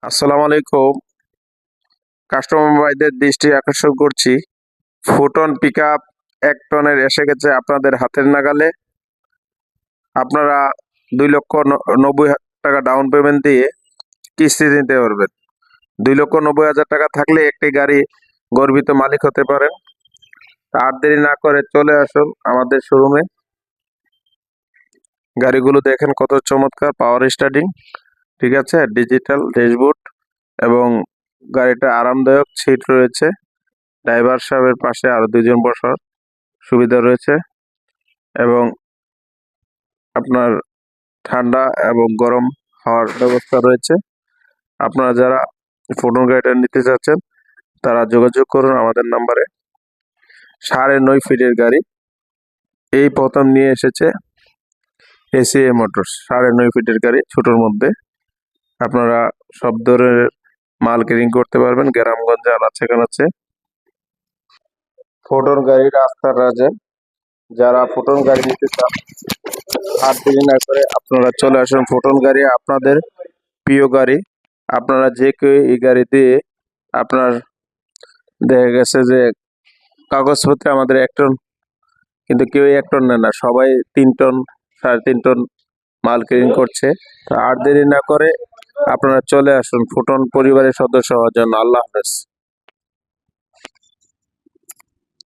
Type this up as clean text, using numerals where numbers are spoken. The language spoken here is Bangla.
আসসালামু আলাইকুম। কাস্টমার ভাইদের দৃষ্টি আকর্ষণ করছি, ফুটন পিকআপ 1 টনের এসে গেছে আপনাদের হাতের নাগালে। আপনারা 2,90,000 টাকা ডাউন পেমেন্ট দিয়ে কিস্তি দিতে পারবেন। 2,90,000 টাকা থাকলে একটি গাড়ি গর্বিত মালিক হতে পারেন। আর দেরি না করে চলে আসুন আমাদের শোরুমে। গাড়িগুলো দেখেন কত চমৎকার, পাওয়ার স্টার্টিং, ঠিক আছে, ডিজিটাল ড্যাশবোর্ড এবং গাড়িটা আরামদায়ক সিট রয়েছে। ড্রাইভার সাহেবের পাশে আরো 2 জন বসার সুবিধা রয়েছে এবং আপনার ঠান্ডা এবং গরম হওয়ার ব্যবস্থা রয়েছে। আপনারা যারা ফুটন গাড়িটা নিতে চাচ্ছেন তারা যোগাযোগ করুন আমাদের নাম্বারে। 9.5 ফিটের গাড়ি এই প্রথম নিয়ে এসেছে এসিএ মোটরস। 9.5 ফিটের গাড়ি ছোটোর মধ্যে আপনারা সব ধরনের মাল ক্যারিং করতে পারবেন। গ্রামগঞ্জে আনাচে কানাচে ফুটন গাড়ি রাস্তার রাজা। যারা ফুটন গাড়ি নিতে চান আর দেরি না করে আপনারা চলে আসুন। ফুটন গাড়ি আপনাদের প্রিয় গাড়ি। আপনারা যে কেউ এই গাড়ি দিয়ে আপনার দেখা গেছে যে কাগজপত্রে আমাদের 1 টন, কিন্তু কেউ 1 টন নেয় না, সবাই 3 টন 3.5 টন মাল ক্যারিং করছে। তো আর দেরি না করে আপনারা চলে আসুন ফুটন পরিবারের সদস্য হওয়ার জন্য। আল্লাহ হাফেজ।